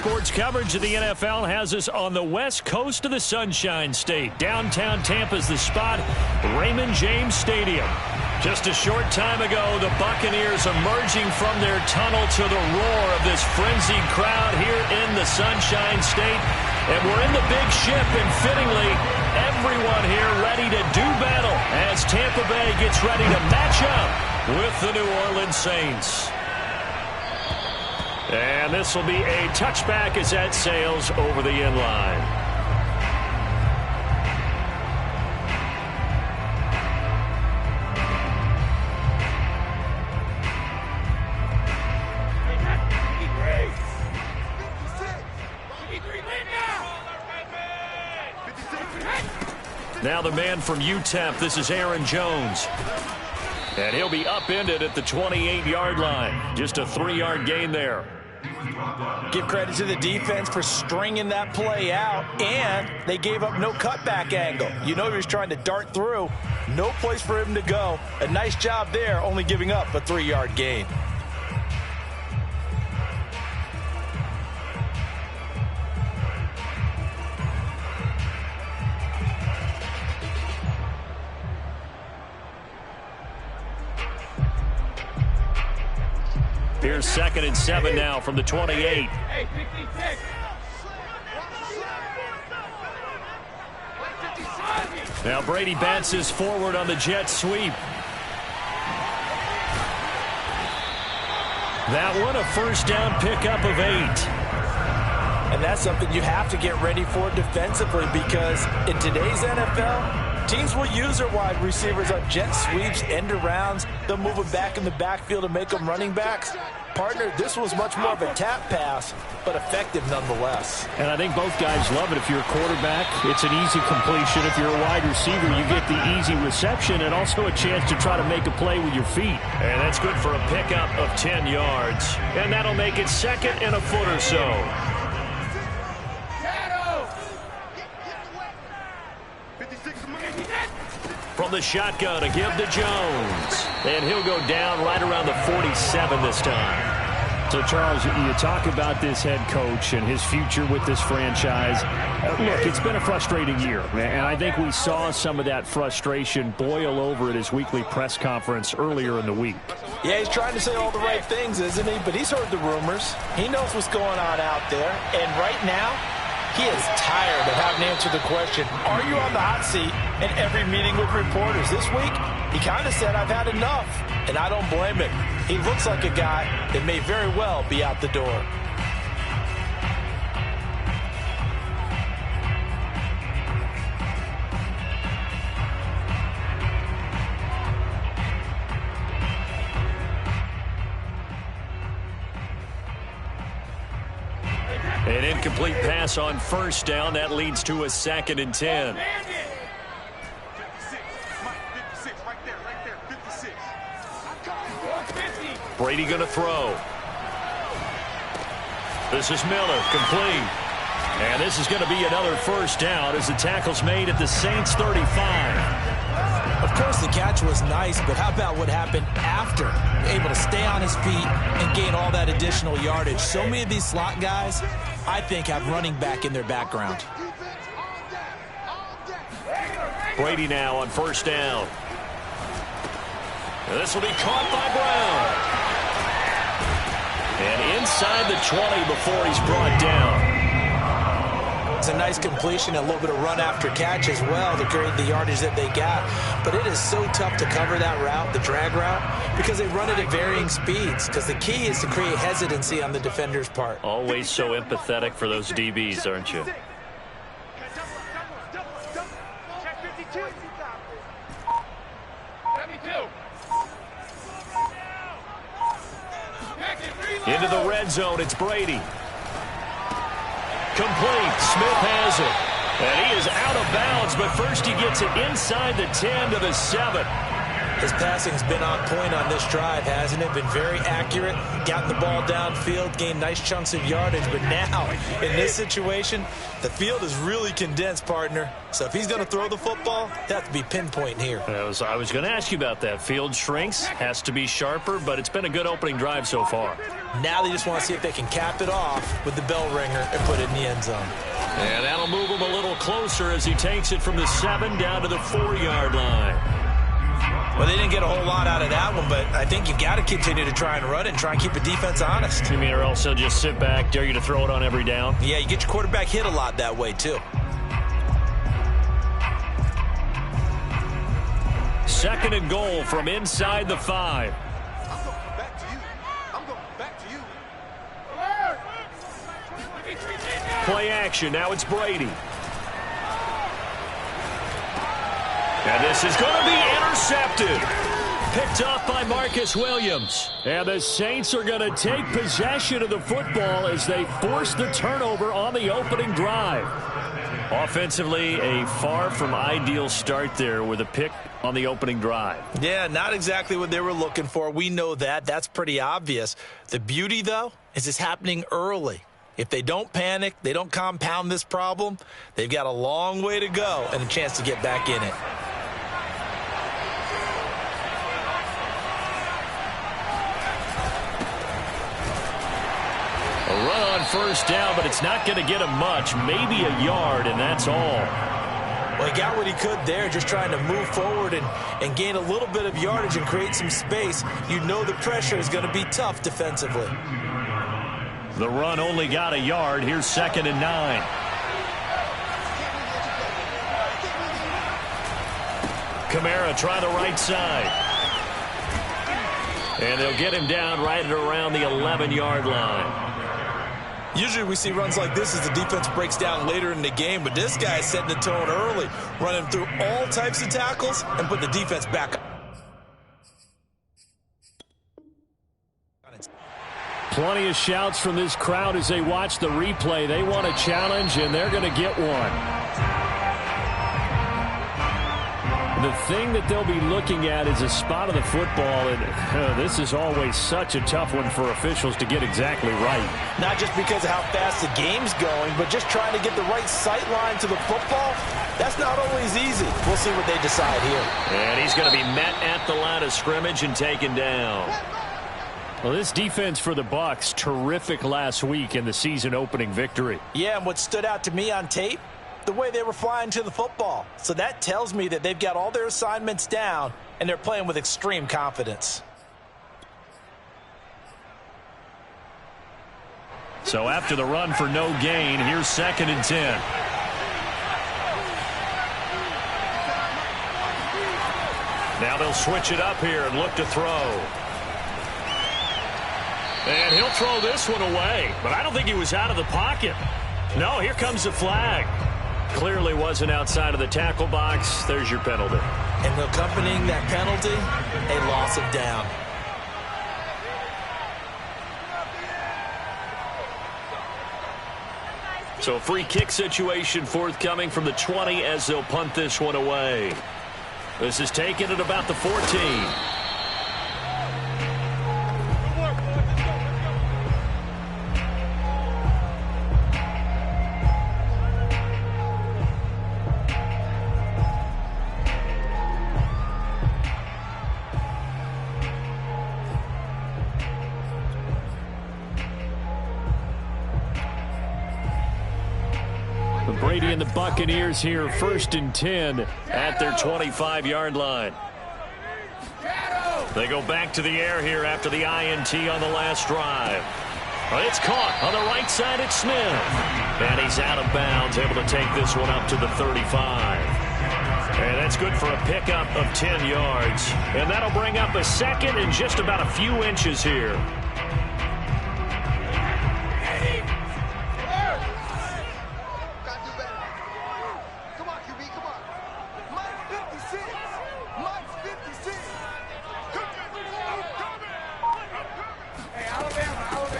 sports coverage of the NFL has us on the west coast of the Sunshine State. Downtown Tampa's the spot, Raymond James Stadium. Just a short time ago, the Buccaneers emerging from their tunnel to the roar of this frenzied crowd here in the Sunshine State. And we're in the big ship, and fittingly, everyone here ready to do battle as Tampa Bay gets ready to match up with the New Orleans Saints. And this will be a touchback as that sails over the end line. Now the man from UTEP, this is Aaron Jones. And he'll be upended at the 28-yard line. Just a 3-yard gain there. Give credit to the defense for stringing that play out, and they gave up no cutback angle. You know he was trying to dart through. No place for him to go. A nice job there, only giving up a 3-yard gain. Here's 2nd and 7 now from the 28. Now Brady bounces forward on the jet sweep. That one a first down pickup of 8. And that's something you have to get ready for defensively, because in today's NFL, teams will use their wide receivers on jet sweeps, end arounds. They'll move them back in the backfield to make them running backs. Partner, this was much more of a tap pass, but effective nonetheless. And I think both guys love it. If you're a quarterback, it's an easy completion. If you're a wide receiver, you get the easy reception and also a chance to try to make a play with your feet. And that's good for a pickup of 10 yards. And that'll make it 2nd and a foot or so. From the shotgun, a give to Jones. And he'll go down right around the 47 this time. So, Charles, you talk about this head coach and his future with this franchise. Look, it's been a frustrating year, and I think we saw some of that frustration boil over at his weekly press conference earlier in the week. Yeah, he's trying to say all the right things, isn't he? But he's heard the rumors. He knows what's going on out there. And right now, he is tired of having to answer the question, are you on the hot seat, in every meeting with reporters. This week, he kind of said, I've had enough, and I don't blame him. He looks like a guy that may very well be out the door. An incomplete pass on first down. That leads to a 2nd and 10. Brady going to throw. This is Miller, complete. And this is going to be another first down as the tackle's made at the Saints 35. Of course, the catch was nice, but how about what happened after? Able to stay on his feet and gain all that additional yardage. So many of these slot guys, I think, have running back in their background. Brady now on first down. And this will be caught by Brown. And inside the 20 before he's brought down. It's a nice completion, a little bit of run after catch as well to create the yardage that they got. But it is so tough to cover that route, the drag route, because they run it at varying speeds. Because the key is to create hesitancy on the defender's part. Always so empathetic for those DBs, aren't you? Into the red zone, it's Brady. Complete. Smith has it. And he is out of bounds, but first he gets it inside the 10 to the 7. His passing's been on point on this drive, hasn't it? Been very accurate, gotten the ball downfield, gained nice chunks of yardage. But now, in this situation, the field is really condensed, partner. So if he's going to throw the football, they have to be pinpoint here. I was going to ask you about that. Field shrinks, has to be sharper, but it's been a good opening drive so far. Now they just want to see if they can cap it off with the bell ringer and put it in the end zone. And that'll move him a little closer as he takes it from the 7 down to the 4-yard line. Well, they didn't get a whole lot out of that one, but I think you've got to continue to try and run it and try and keep the defense honest. You mean or else they'll just sit back, dare you to throw it on every down? Yeah, you get your quarterback hit a lot that way, too. Second and goal from inside the 5. Play action. Now it's Brady. And this is going to be intercepted. Picked off by Marcus Williams. And the Saints are going to take possession of the football as they force the turnover on the opening drive. Offensively, a far from ideal start there with a pick on the opening drive. Yeah, not exactly what they were looking for. We know that. That's pretty obvious. The beauty, though, is it's happening early. If they don't panic, they don't compound this problem, they've got a long way to go and a chance to get back in it. A run on first down, but it's not going to get him much. Maybe a yard, and that's all. Well, he got what he could there, just trying to move forward and gain a little bit of yardage and create some space. You know the pressure is going to be tough defensively. The run only got a yard. Here's 2nd and 9. Kamara try the right side. And they'll get him down right at around the 11-yard line. Usually we see runs like this as the defense breaks down later in the game, but this guy is setting the tone early, running through all types of tackles and put the defense back up. Plenty of shouts from this crowd as they watch the replay. They want a challenge, and they're going to get one. The thing that they'll be looking at is a spot of the football, and this is always such a tough one for officials to get exactly right. Not just because of how fast the game's going, but just trying to get the right sight line to the football. That's not always easy. We'll see what they decide here. And he's going to be met at the line of scrimmage and taken down. Well, this defense for the Bucs, terrific last week in the season-opening victory. Yeah, and what stood out to me on tape, the way they were flying to the football. So that tells me that they've got all their assignments down, and they're playing with extreme confidence. So after the run for no gain, here's 2nd and 10. Now they'll switch it up here and look to throw. And he'll throw this one away, but I don't think he was out of the pocket. No, here comes the flag. Clearly wasn't outside of the tackle box. There's your penalty. And accompanying that penalty, a loss of down. So a free kick situation forthcoming from the 20 as they'll punt this one away. This is taken at about the 14. Brady and the Buccaneers here, 1st and 10 at their 25-yard line. They go back to the air here after the INT on the last drive. It's caught on the right side. It's Smith. And he's out of bounds, able to take this one up to the 35. And that's good for a pickup of 10 yards. And that'll bring up a 2nd and just about a few inches here.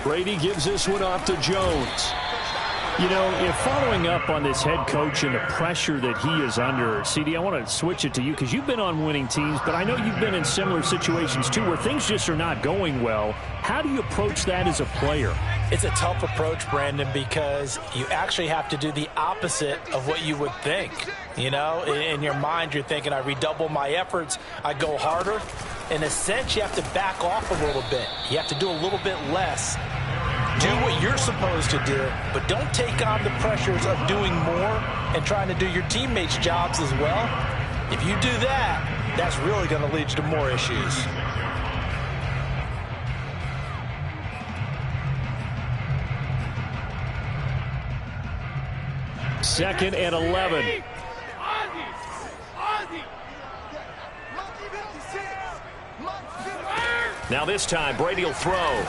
Brady gives this one off to Jones. You know, if following up on this head coach and the pressure that he is under, CD, I want to switch it to you because you've been on winning teams, but I know you've been in similar situations too where things just are not going well. How do you approach that as a player? It's a tough approach, Brandon, because you actually have to do the opposite of what you would think. You know, in your mind, you're thinking, I redouble my efforts, I go harder. In a sense, you have to back off a little bit. You have to do a little bit less. Do what you're supposed to do, but don't take on the pressures of doing more and trying to do your teammates' jobs as well. If you do that, that's really going to lead you to more issues. Second and 11. Now this time, Brady will throw.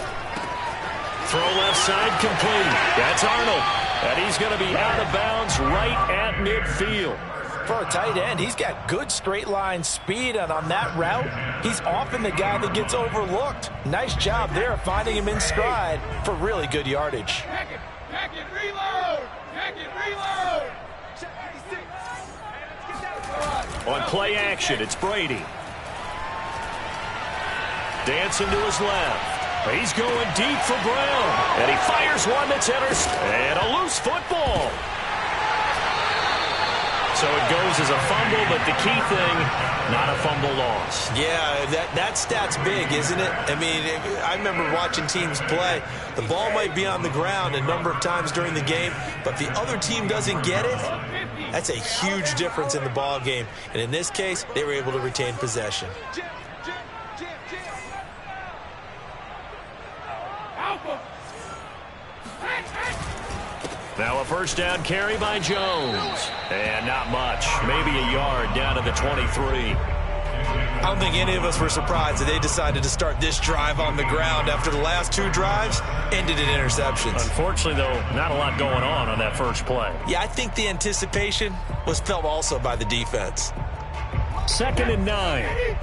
Throw left side complete. That's Arnold. And he's going to be out of bounds right at midfield. For a tight end, he's got good straight line speed, and on that route, he's often the guy that gets overlooked. Nice job there finding him in stride for really good yardage. Back it, reload! On play action, it's Brady. Dancing to his left. He's going deep for Brown. And he fires one that's intercepted. And a loose football. So it goes as a fumble, but the key thing, not a fumble loss. Yeah, that stat's big, isn't it? I mean, I remember watching teams play. The ball might be on the ground a number of times during the game, but the other team doesn't get it. That's a huge difference in the ball game. And in this case, they were able to retain possession. Now a first down carry by Jones. And not much. Maybe a yard down to the 23. I don't think any of us were surprised that they decided to start this drive on the ground after the last two drives ended in interceptions. Unfortunately, though, not a lot going on that first play. Yeah, I think the anticipation was felt also by the defense. Second and 9.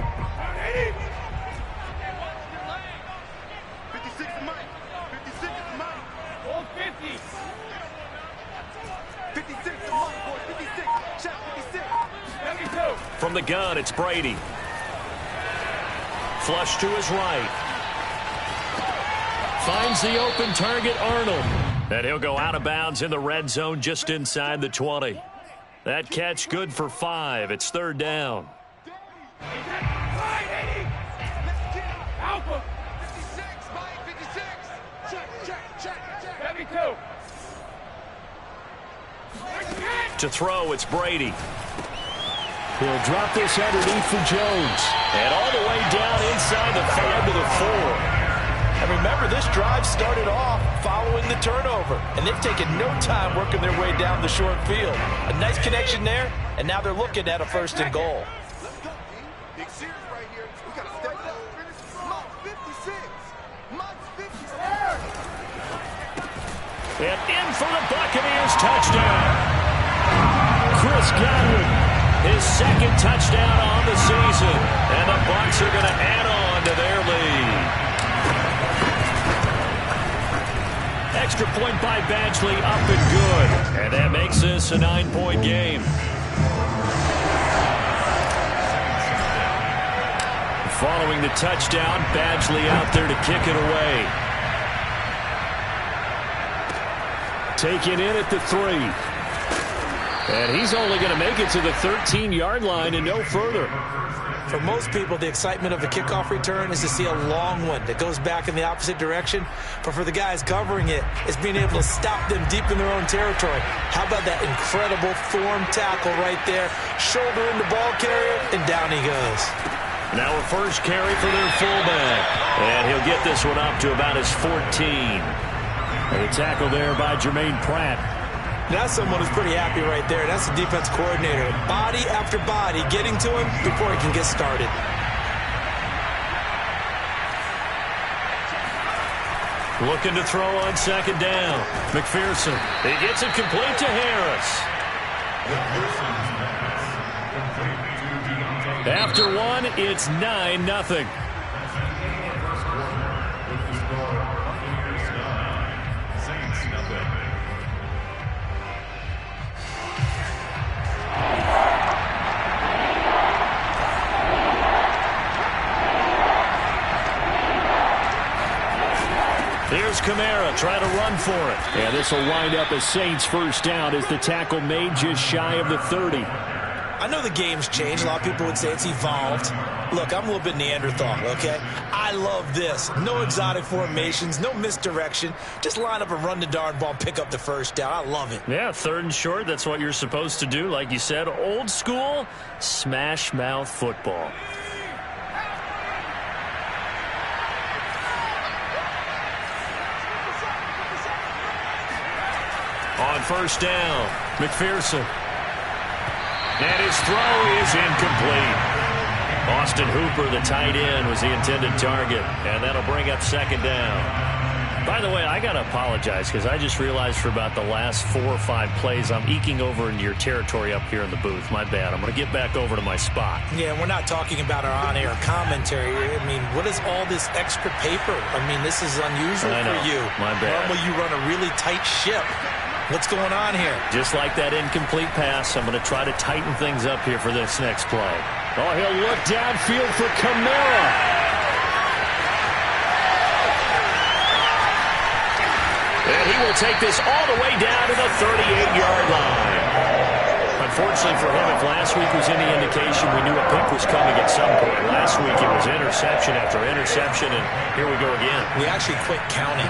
From the gun, it's Brady. Flush to his right. Finds the open target, Arnold. And he'll go out of bounds in the red zone just inside the 20. That catch good for 5. It's third down. To throw, it's Brady. He'll drop this underneath for Jones. And all the way down inside the 5 to the 4. And remember, this drive started off following the turnover. And they've taken no time working their way down the short field. A nice connection there, and now they're looking at a first and goal. And in for the Buccaneers touchdown. Chris Godwin. His second touchdown on the season. And the Bucs are going to add on to their lead. Extra point by Badgley, up and good. And that makes this a 9-point game. Following the touchdown, Badgley out there to kick it away. Taken in at the 3. And he's only going to make it to the 13-yard line and no further. For most people, the excitement of a kickoff return is to see a long one that goes back in the opposite direction. But for the guys covering it, it's being able to stop them deep in their own territory. How about that incredible form tackle right there? Shoulder in the ball carrier, and down he goes. Now a first carry for their fullback. And he'll get this one up to about his 14. And a tackle there by Jermaine Pratt. That's someone who's pretty happy right there. That's the defense coordinator. Body after body getting to him before he can get started. Looking to throw on second down. McPherson. He gets it complete to Harris. After one, it's 9-0. Here's Kamara trying to run for it. And this will wind up a Saints first down as the tackle made just shy of the 30. I know the game's changed. A lot of people would say it's evolved. Look, I'm a little bit Neanderthal, okay? I love this. No exotic formations, no misdirection. Just line up and run the darn ball and pick up the first down. I love it. Yeah, 3rd and short. That's what you're supposed to do. Like you said, old school, smash mouth football. On first down, McPherson. And his throw is incomplete. Austin Hooper, the tight end, was the intended target. And that'll bring up 2nd down. By the way, I got to apologize because I just realized for about the last 4 or 5 plays, I'm eking over into your territory up here in the booth. My bad. I'm going to get back over to my spot. Yeah, we're not talking about our on-air commentary. I mean, what is all this extra paper? I mean, this is unusual for you. My bad. Normally you run a really tight ship. What's going on here? Just like that incomplete pass, I'm going to try to tighten things up here for this next play. Oh, he'll look downfield for Kamara. And he will take this all the way down to the 38-yard line. Unfortunately for him, if last week was any indication, we knew a pick was coming at some point. Last week it was interception after interception, and here we go again. We actually quit counting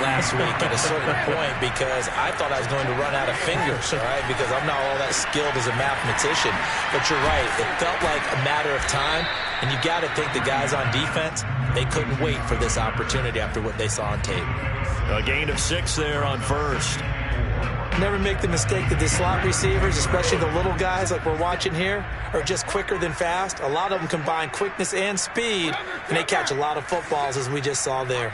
last week at a certain point because I thought I was going to run out of fingers, all right, because I'm not all that skilled as a mathematician. But you're right. It felt like a matter of time, and you got to think the guys on defense, they couldn't wait for this opportunity after what they saw on tape. A gain of 6 there on first. Never make the mistake that the slot receivers, especially the little guys like we're watching here, are just quicker than fast. A lot of them combine quickness and speed, and they catch a lot of footballs, as we just saw there.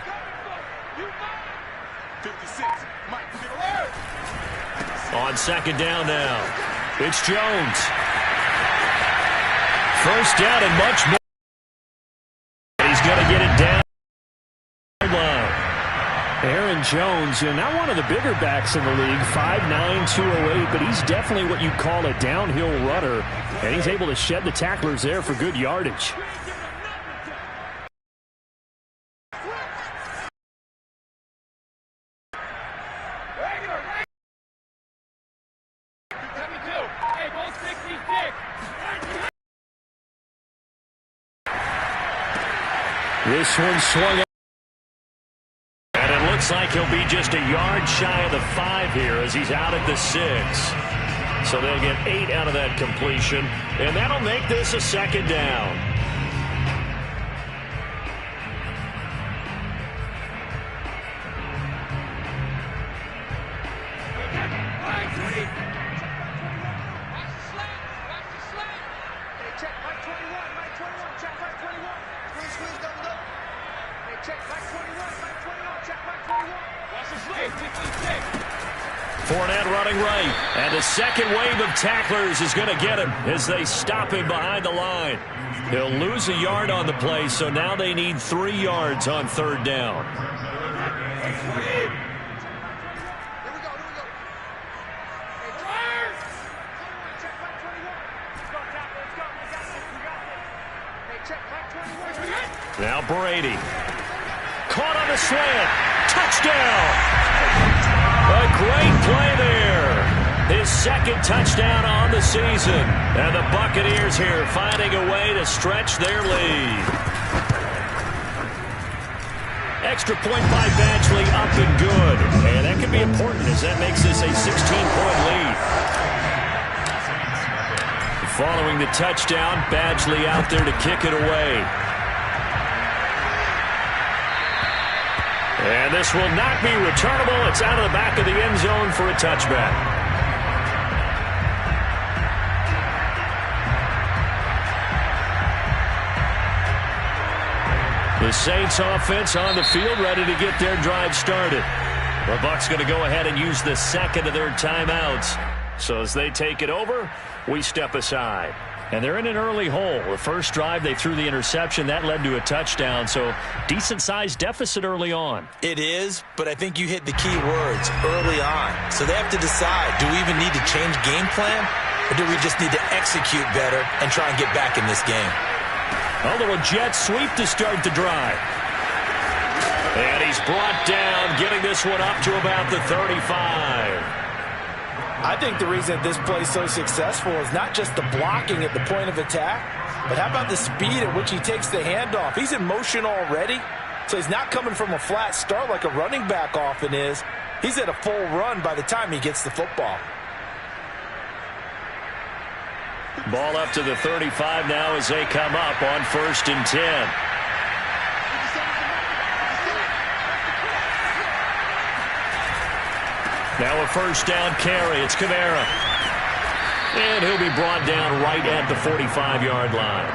On 2nd down now, it's Jones. First down and much more. He's going to get it down. Aaron Jones, not one of the bigger backs in the league, 5'9", 208, but he's definitely what you'd call a downhill runner, and he's able to shed the tacklers there for good yardage. This one swung. Looks like he'll be just a yard shy of the 5 here as he's out at the 6. So they'll get 8 out of that completion, and that'll make this a 2nd down. Fournette running right, and the second wave of tacklers is going to get him as they stop him behind the line. He'll lose a yard on the play, so now they need 3 yards on 3rd down. Now Brady. Caught on the slant. Touchdown! A great play there. His 2nd touchdown on the season. And the Buccaneers here finding a way to stretch their lead. Extra point by Badgley up and good. And that could be important as that makes this a 16-point lead. Following the touchdown, Badgley out there to kick it away. And this will not be returnable. It's out of the back of the end zone for a touchback. The Saints offense on the field ready to get their drive started. The Bucs going to go ahead and use the 2nd of their timeouts. So as they take it over, we step aside. And they're in an early hole. The first drive, they threw the interception. That led to a touchdown. So decent-sized deficit early on. It is, but I think you hit the key words, early on. So they have to decide, do we even need to change game plan? Or do we just need to execute better and try and get back in this game? A little jet sweep to start the drive. And he's He's brought down, getting this one up to about the 35. I think the reason this play is so successful is not just the blocking at the point of attack, but how about the speed at which he takes the handoff? He's in motion already, so he's not coming from a flat start like a running back often is. He's at a full run by the time he gets the football. Ball up to the 35 now as they come up on 1st and 10. Now a first down carry. It's Kamara. And he'll be brought down right at the 45-yard line.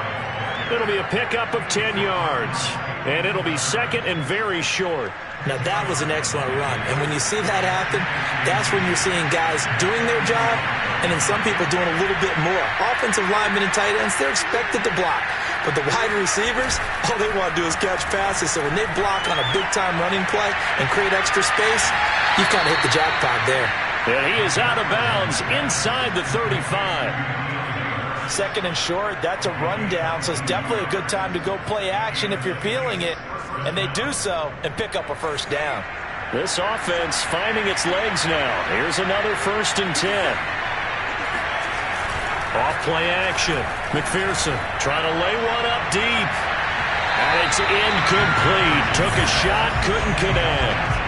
It'll be a pickup of 10 yards. And it'll be second and very short. Now, that was an excellent run. And when you see that happen, that's when you're seeing guys doing their job and then some people doing a little bit more. Offensive linemen and tight ends, they're expected to block. But the wide receivers, all they want to do is catch passes. So when they block on a big-time running play and create extra space, you've kind of hit the jackpot there. And he is out of bounds inside the 35. Second and short, that's a rundown, so it's definitely a good time to go play action if you're feeling it. And they do so and pick up a first down. This offense finding its legs now. Here's another 1st and 10. Off play action. McPherson trying to lay one up deep. And it's incomplete. Took a shot, couldn't connect.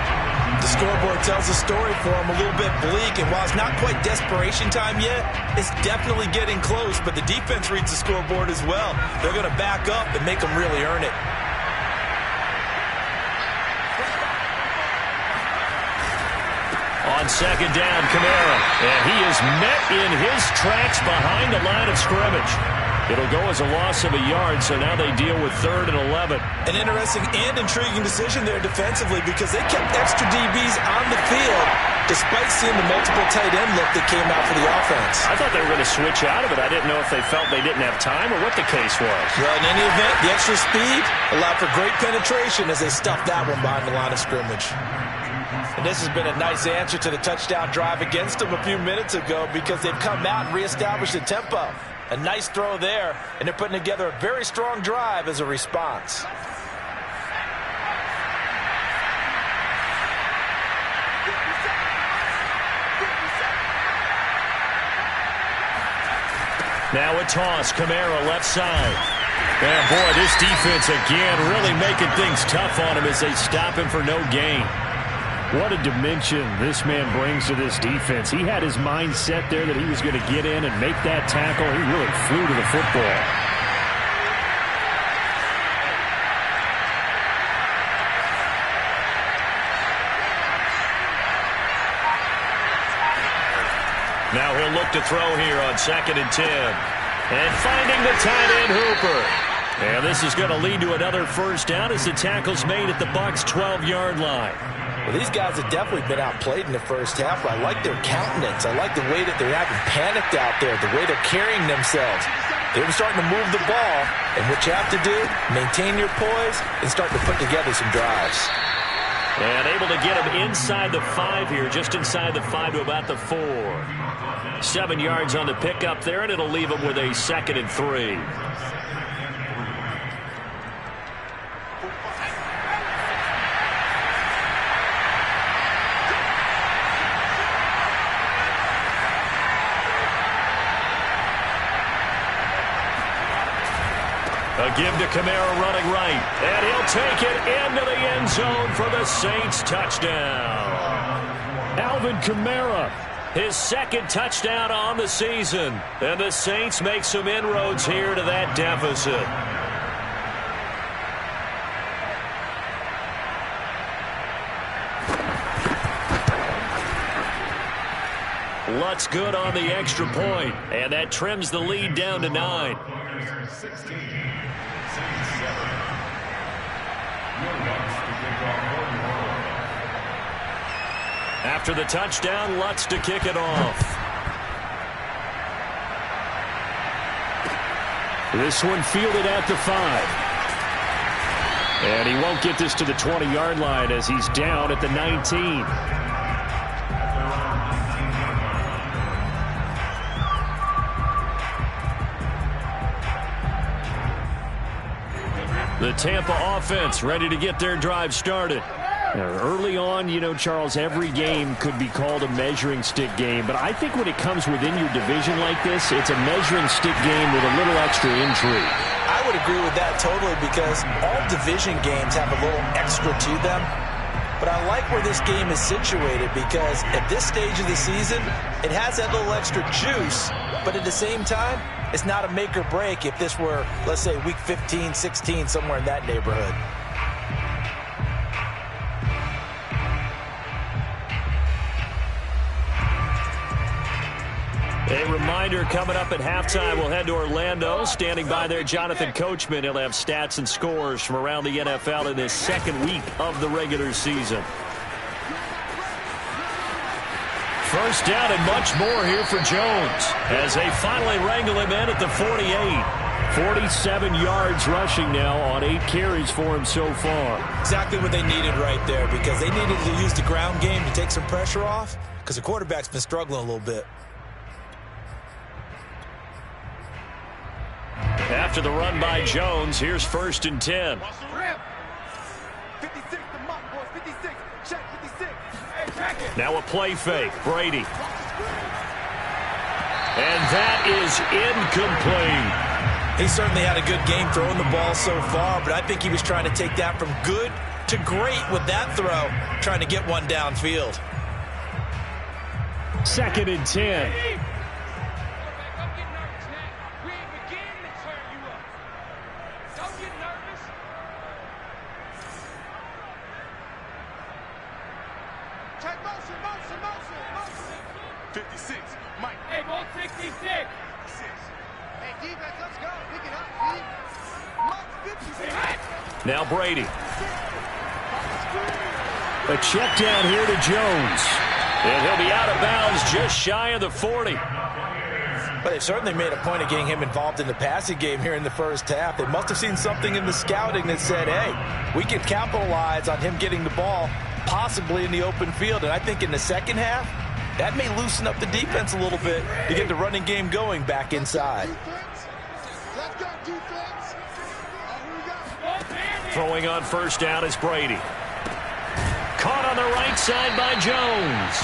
The scoreboard tells a story for him, a little bit bleak, and while it's not quite desperation time yet, it's definitely getting close, but the defense reads the scoreboard as well. They're going to back up and make them really earn it. On second down, Kamara, and he is met in his tracks behind the line of scrimmage. It'll go as a loss of a yard, so now they deal with 3rd and 11. An interesting and intriguing decision there defensively because they kept extra DBs on the field despite seeing the multiple tight end look that came out for the offense. I thought they were going to switch out of it. I didn't know if they felt they didn't have time or what the case was. Well, in any event, the extra speed allowed for great penetration as they stuffed that one behind the line of scrimmage. And this has been a nice answer to the touchdown drive against them a few minutes ago because they've come out and reestablished the tempo. A nice throw there, and they're putting together a very strong drive as a response. Now a toss, Kamara left side. And boy, this defense again really making things tough on him as they stop him for no gain. What a dimension this man brings to this defense. He had his mind set there that he was going to get in and make that tackle. He really flew to the football. Now he'll look to throw here on 2nd and 10. And finding the tight end Hooper. And this is going to lead to another first down as the tackle's made at the Bucs' 12-yard line. Well, these guys have definitely been outplayed in the first half, but I like their countenance. I like the way that they're having panicked out there, the way they're carrying themselves. They're starting to move the ball, and what you have to do, maintain your poise and start to put together some drives. And able to get him inside the 5 here, just inside the 5 to about the 4. 7 yards on the pickup there, and it'll leave him with a 2nd and 3. A give to Kamara running right. And he'll take it into the end zone for the Saints touchdown. Alvin Kamara, his 2nd touchdown on the season. And the Saints make some inroads here to that deficit. Lutz good on the extra point. And that trims the lead down to 9. 16. After the touchdown, Lutz to kick it off. This one fielded at the 5. And he won't get this to the 20-yard line as he's down at the 19. The Tampa offense ready to get their drive started. Early on, Charles, every game could be called a measuring stick game. But I think when it comes within your division like this, it's a measuring stick game with a little extra intrigue. I would agree with that totally because all division games have a little extra to them. But I like where this game is situated because at this stage of the season, it has that little extra juice. But at the same time, it's not a make or break if this were, let's say, week 15, 16, somewhere in that neighborhood. A reminder, coming up at halftime, we'll head to Orlando. Standing by there, Jonathan Coachman. He'll have stats and scores from around the NFL in this second week of the regular season. First down and much more here for Jones as they finally wrangle him in at the 48. 47 yards rushing now on 8 carries for him so far. Exactly what they needed right there because they needed to use the ground game to take some pressure off because the quarterback's been struggling a little bit. After the run by Jones, here's 1st and 10. 56, the muck, boys. 56. Check 56. Hey, check it. Now a play fake. Brady. And that is incomplete. He certainly had a good game throwing the ball so far, but I think he was trying to take that from good to great with that throw, trying to get one downfield. 2nd and 10. Now Brady. A check down here to Jones. And he'll be out of bounds just shy of the 40. But they've certainly made a point of getting him involved in the passing game here in the first half. They must have seen something in the scouting that said, hey, we can capitalize on him getting the ball possibly in the open field. And I think in the second half, that may loosen up the defense a little bit to get the running game going back inside. Throwing on first down is Brady. Caught on the right side by Jones.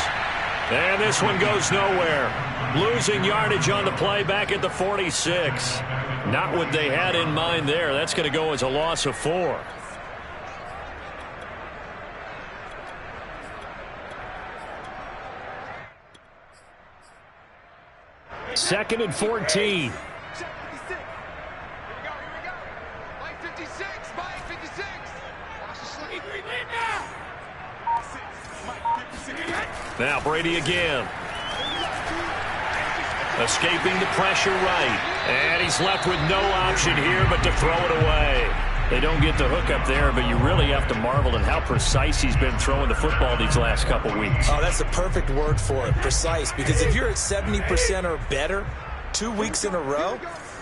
And this one goes nowhere. Losing yardage on the play back at the 46. Not what they had in mind there. That's going to go as a loss of 4. Second and 14. Now Brady again. Escaping the pressure right. And he's left with no option here but to throw it away. They don't get the hook up there, but you really have to marvel at how precise he's been throwing the football these last couple weeks. Oh, that's the perfect word for it, precise. Because if you're at 70% or better 2 weeks in a row,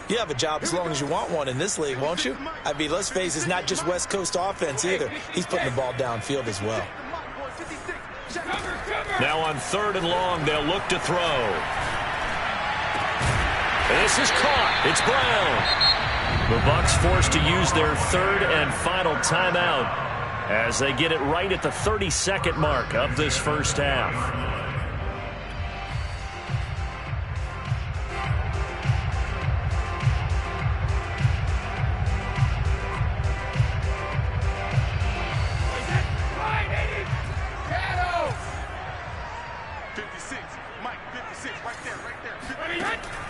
you have a job as long as you want one in this league, won't you? I mean, let's face it, it's not just West Coast offense either. He's putting the ball downfield as well. Now on 3rd and long, they'll look to throw. This is caught. It's Brown. The Bucs forced to use their 3rd and final timeout as they get it right at the 32nd mark of this first half.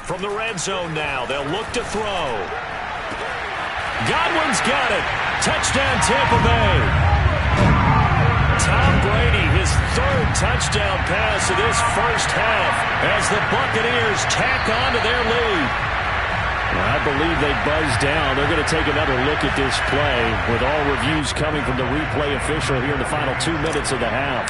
From the red zone now, they'll look to throw. Godwin's got it. Touchdown, Tampa Bay. Tom Brady, his 3rd touchdown pass of this first half as the Buccaneers tack on to their lead. Well, I believe they buzzed down. They're going to take another look at this play with all reviews coming from the replay official here in the final 2 minutes of the half.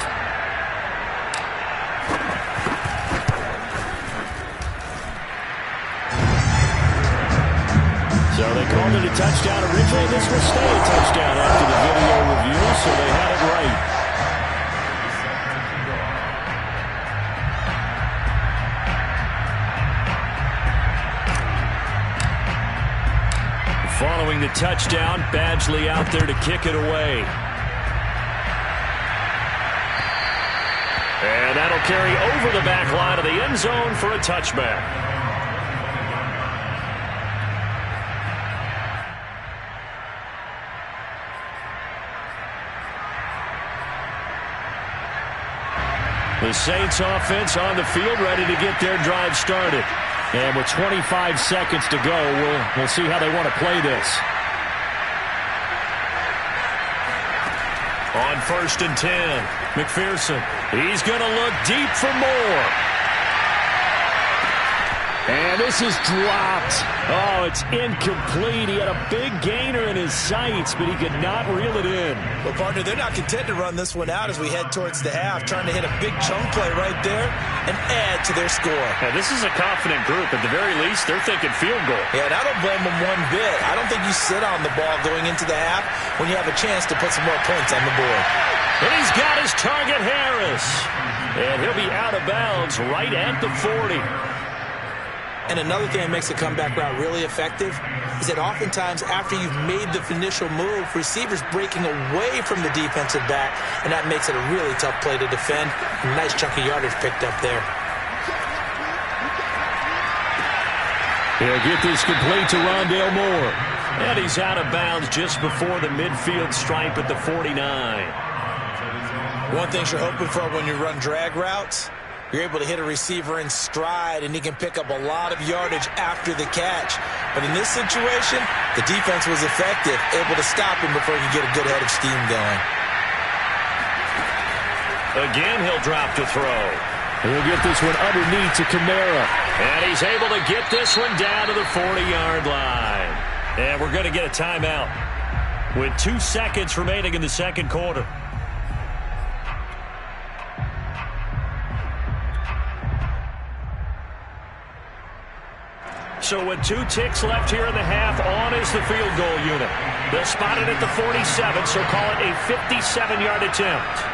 So they called it a touchdown originally. This will stay a touchdown after the video review, so they had it right. Following the touchdown, Badgley out there to kick it away. That'll carry over the back line of the end zone for a touchback. The Saints offense on the field, ready to get their drive started. And with 25 seconds to go, we'll see how they want to play this. On 1st and 10, McPherson. He's going to look deep for more. And this is dropped. Oh, it's incomplete. He had a big gainer in his sights, but he could not reel it in. Well, partner, they're not content to run this one out as we head towards the half, trying to hit a big chunk play right there and add to their score. Now, this is a confident group. At the very least, they're thinking field goal. Yeah, and I don't blame them one bit. I don't think you sit on the ball going into the half when you have a chance to put some more points on the board. And he's got his target, Harris. And he'll be out of bounds right at the 40. And another thing that makes a comeback route really effective is that oftentimes after you've made the initial move, receivers breaking away from the defensive back, and that makes it a really tough play to defend. A nice chunk of yardage picked up there. He'll get this complete to Rondale Moore. And he's out of bounds just before the midfield stripe at the 49. One thing you're hoping for when you run drag routes, you're able to hit a receiver in stride, and he can pick up a lot of yardage after the catch. But in this situation, the defense was effective, able to stop him before he could get a good head of steam going. Again, he'll drop to throw. He'll get this one underneath to Kamara. And he's able to get this one down to the 40-yard line. And we're going to get a timeout with 2 seconds remaining in the second quarter. So with 2 ticks left here in the half, on is the field goal unit. They'll spot it at the 47, so call it a 57-yard attempt.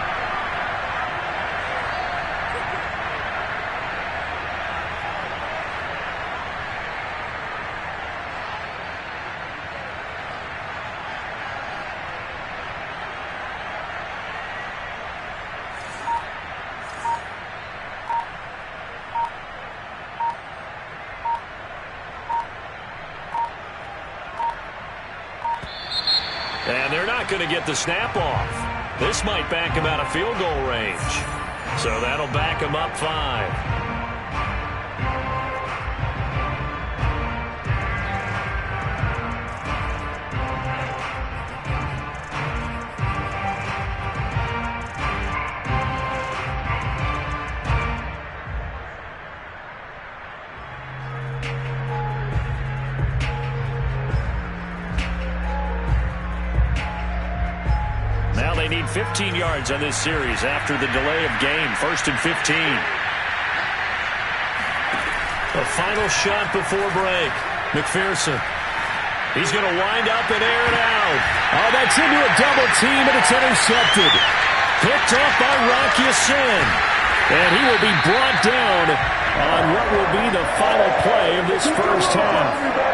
And they're not going to get the snap off. This might back him out of field goal range. So that'll back him up 5. Now they need 15 yards on this series after the delay of game. 1st and 15. A final shot before break. McPherson. He's going to wind up and air it out. Oh, that's into a double team, and it's intercepted. Picked off by Rock Ya-Sin. And he will be brought down on what will be the final play of this first half.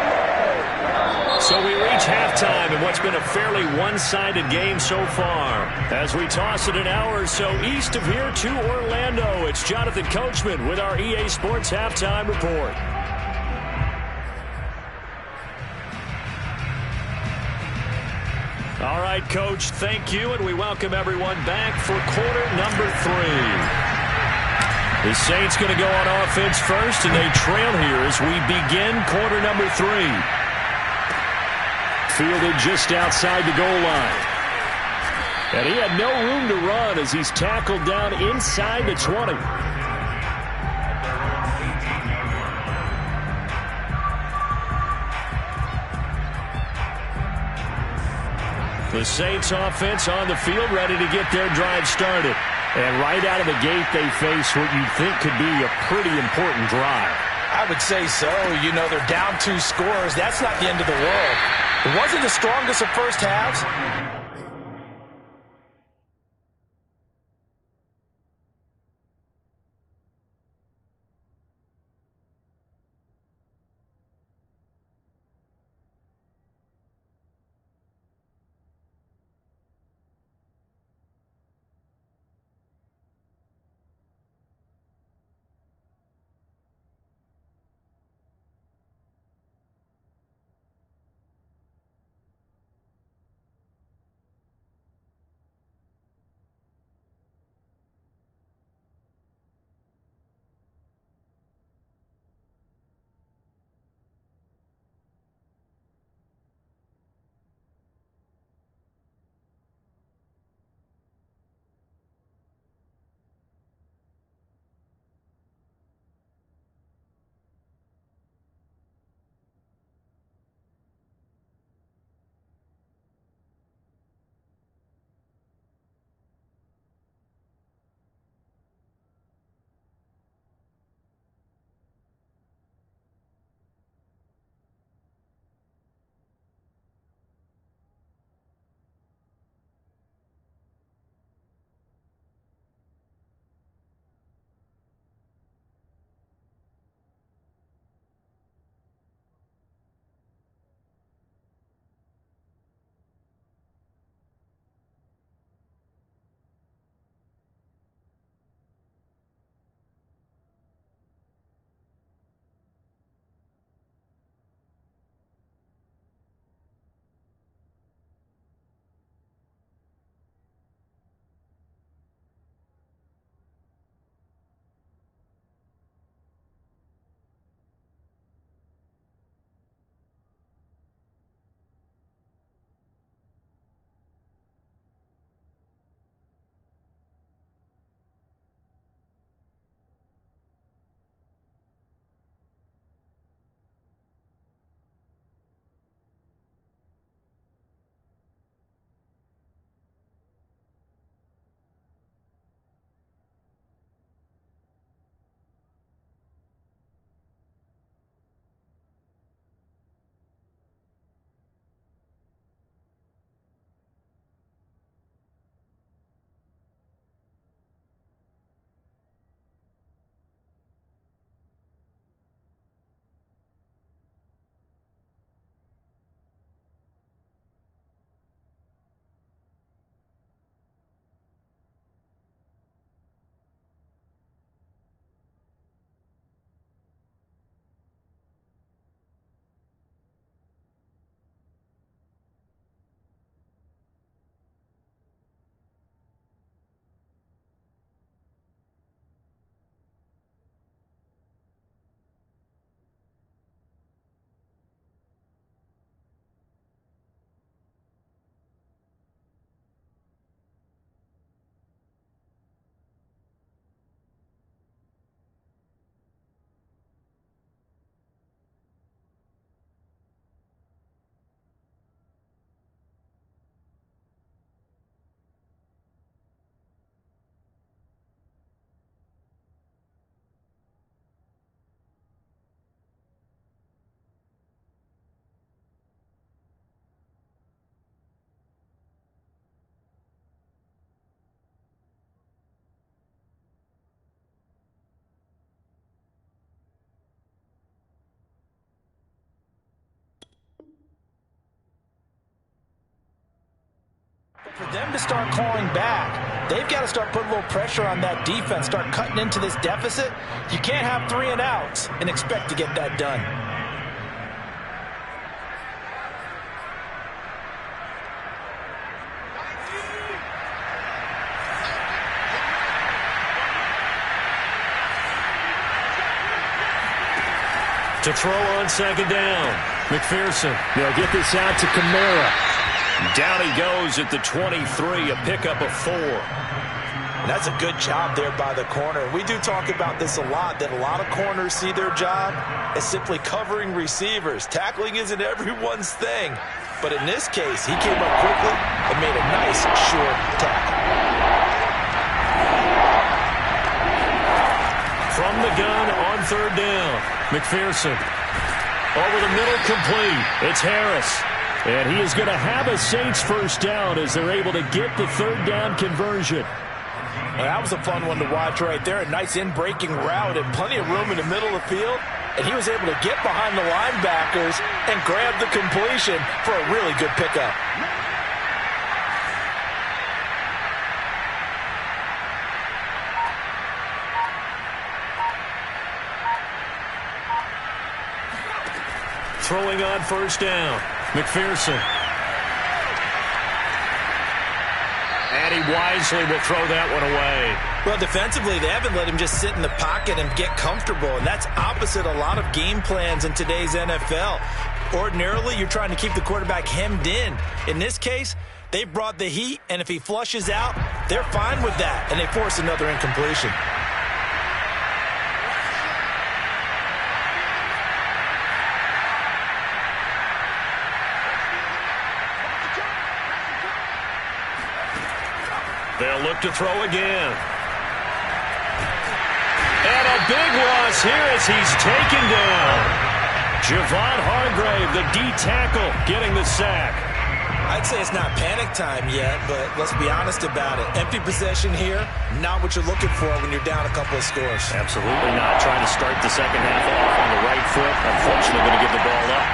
So we reach halftime in what's been a fairly one-sided game so far. As we toss it an hour or so east of here to Orlando, it's Jonathan Coachman with our EA Sports Halftime Report. All right, Coach, thank you, and we welcome everyone back for quarter number 3. The Saints going to go on offense first, and they trail here as we begin quarter number 3. Fielded just outside the goal line. And he had no room to run as he's tackled down inside the 20. The Saints offense on the field ready to get their drive started. And right out of the gate, they face what you'd think could be a pretty important drive. I would say so. You know, they're down 2 scores. That's not the end of the world. It wasn't the strongest of first halves. For them to start clawing back, they've got to start putting a little pressure on that defense, start cutting into this deficit. You can't have 3 and outs and expect to get that done. To throw on second down. McPherson. They'll get this out to Kamara. Down he goes at the 23, a pickup of 4. And that's a good job there by the corner. We do talk about this a lot, that a lot of corners see their job as simply covering receivers. Tackling isn't everyone's thing. But in this case, he came up quickly and made a nice, short tackle. From the gun on third down. McPherson. Over the middle, complete. It's Harris. And he is going to have a Saints first down as they're able to get the third down conversion. Well, that was a fun one to watch right there. A nice in-breaking route and plenty of room in the middle of the field. And he was able to get behind the linebackers and grab the completion for a really good pickup. Throwing on first down. McPherson. And he wisely will throw that one away. Well, defensively, they haven't let him just sit in the pocket and get comfortable, and that's opposite a lot of game plans in today's NFL. Ordinarily, you're trying to keep the quarterback hemmed in. In this case, they brought the heat, and if he flushes out, they're fine with that, and they force another incompletion. They'll look to throw again. And a big loss here as he's taken down. Javon Hargrave, the D tackle, getting the sack. I'd say it's not panic time yet, but let's be honest about it. Empty possession here, not what you're looking for when you're down a couple of scores. Absolutely not. Trying to start the second half off on the right foot. Unfortunately, going to give the ball up.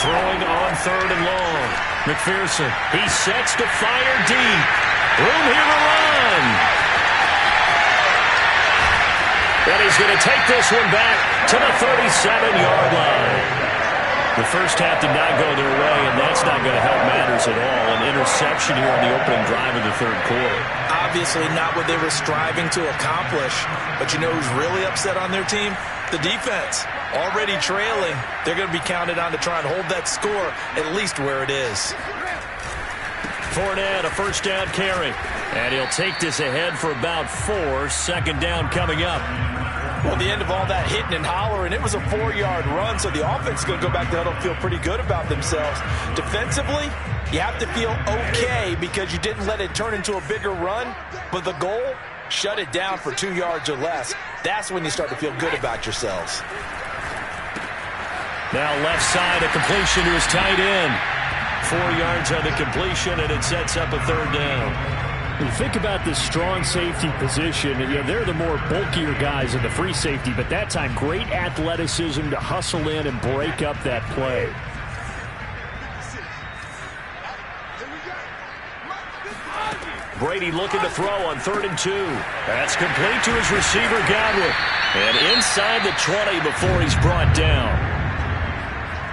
Throwing on third and long. McPherson, he sets to fire deep. Room here to run. And he's going to take this one back to the 37-yard line. The first half did not go their way, and that's not going to help matters at all. An interception here on the opening drive of the third quarter. Obviously not what they were striving to accomplish, but you know who's really upset on their team? The defense. Already trailing, they're going to be counted on to try and hold that score at least where it is. Fournette, a first down carry. And he'll take this ahead for about 4. Second down coming up. Well, the end of all that hitting and hollering, it was a 4-yard run, so the offense is going to go back to huddle and feel pretty good about themselves. Defensively, you have to feel okay because you didn't let it turn into a bigger run, but the goal, shut it down for 2 yards or less. That's when you start to feel good about yourselves. Now left side, a completion to his tight end. 4 yards on the completion, and it sets up a third down. When you think about this strong safety position, they're the more bulkier guys in the free safety, but that time, great athleticism to hustle in and break up that play. Brady looking to throw on 3rd and 2. That's complete to his receiver, Godwin. And inside the 20 before he's brought down.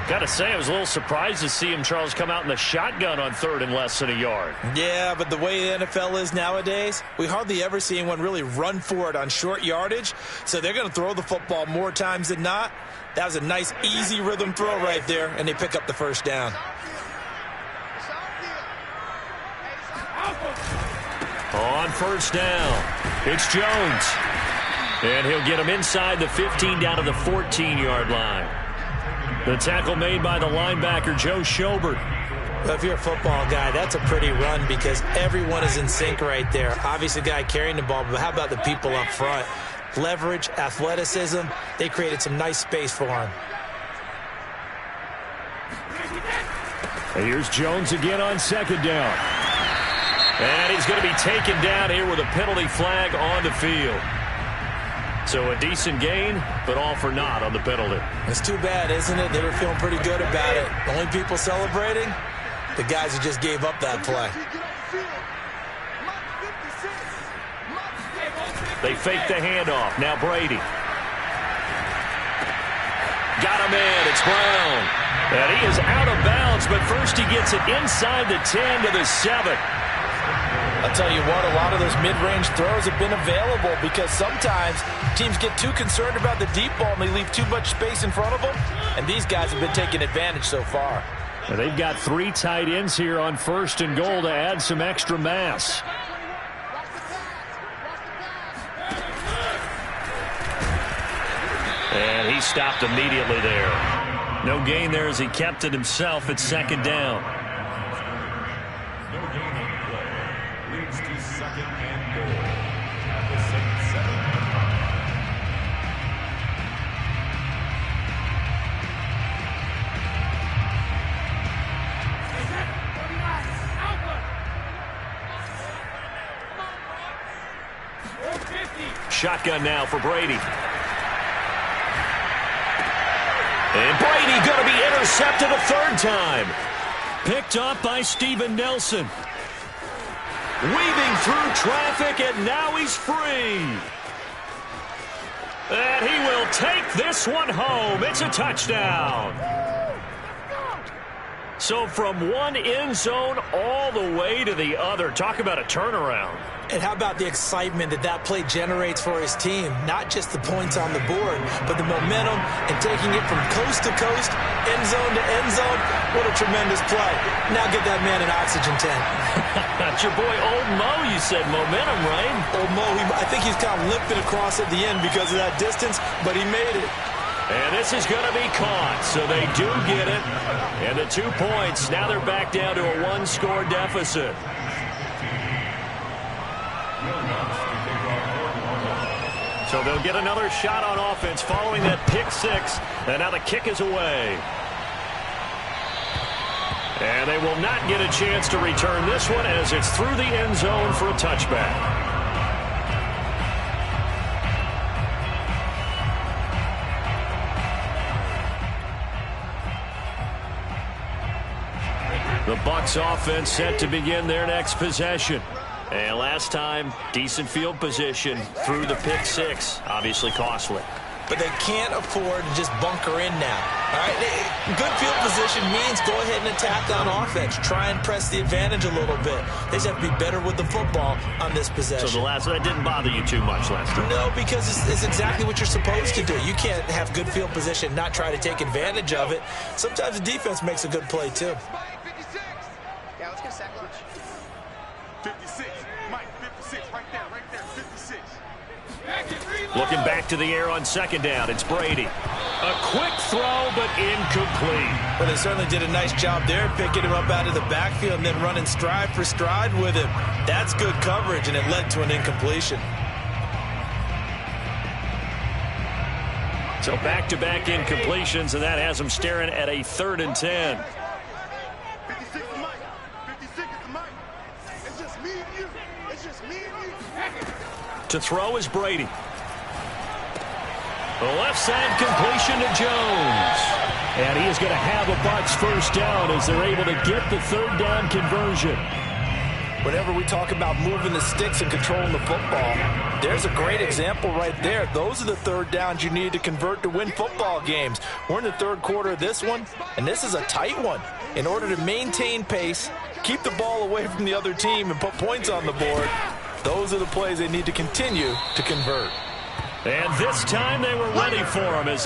Got to say, I was a little surprised to see him, Charles, come out in the shotgun on 3rd and less than a yard. Yeah, but the way the NFL is nowadays, we hardly ever see anyone really run for it on short yardage. So they're going to throw the football more times than not. That was a nice, easy rhythm throw right there, and they pick up the first down. On first down, it's Jones. And he'll get him inside the 15 down to the 14-yard line. The tackle made by the linebacker, Joe Schobert. Well, if you're a football guy, that's a pretty run because everyone is in sync right there. Obviously, the guy carrying the ball, but how about the people up front? Leverage, athleticism, they created some nice space for him. And here's Jones again on second down. And he's going to be taken down here with a penalty flag on the field. So a decent gain, but all for naught on the penalty. It's too bad, isn't it? They were feeling pretty good about it. The only people celebrating, the guys who just gave up that play. They fake the handoff. Now Brady. Got him in. It's Brown. And he is out of bounds, but first he gets it inside the 10 to the 7. I'll tell you what, a lot of those mid-range throws have been available because sometimes teams get too concerned about the deep ball and they leave too much space in front of them, and these guys have been taking advantage so far. And they've got 3 tight ends here on 1st and goal to add some extra mass. And he stopped immediately there. No gain there as he kept it himself at 2nd down. No gain on the play. Leads to 2nd and goal. At the Saints 7. Shotgun now for Brady. And Brady going to be intercepted a 3rd time. Picked up by Steven Nelson. Weaving through traffic, and now he's free. And he will take this one home. It's a touchdown. So from one end zone all the way to the other. Talk about a turnaround. And how about the excitement that that play generates for his team? Not just the points on the board, but the momentum and taking it from coast to coast, end zone to end zone. What a tremendous play. Now get that man an oxygen tank. That's your boy Old Mo, you said. Momentum, right? Old Mo, I think he's kind of limping across at the end because of that distance, but he made it. And this is going to be caught, so they do get it. And the 2 points, now they're back down to a 1-score deficit. So they'll get another shot on offense following that pick 6. And now the kick is away. And they will not get a chance to return this one as it's through the end zone for a touchback. The Bucs offense set to begin their next possession. And last time, decent field position through the pick 6. Obviously costly. But they can't afford to just bunker in now. All right, good field position means go ahead and attack on offense. Try and press the advantage a little bit. They just have to be better with the football on this possession. So that didn't bother you too much last time? No, because it's exactly what you're supposed to do. You can't have good field position, not try to take advantage of it. Sometimes the defense makes a good play too. Yeah, let's get a sack lunch. 56. Mike, 56. Right there, 56. Looking back to the air on 2nd down. It's Brady. A quick throw, but incomplete. Well, they certainly did a nice job there, picking him up out of the backfield and then running stride for stride with him. That's good coverage, and it led to an incompletion. So back-to-back incompletions, and that has them staring at a 3rd and 10. 56 is Mike. 56 is Mike. It's just me and you. It's just me and you. To throw is Brady. The left side completion to Jones. And he is going to have a Bucs 1st down as they're able to get the 3rd down conversion. Whenever we talk about moving the sticks and controlling the football, there's a great example right there. Those are the 3rd downs you need to convert to win football games. We're in the 3rd quarter of this one, and this is a tight one. In order to maintain pace, keep the ball away from the other team, and put points on the board, those are the plays they need to continue to convert. And this time they were ready for him as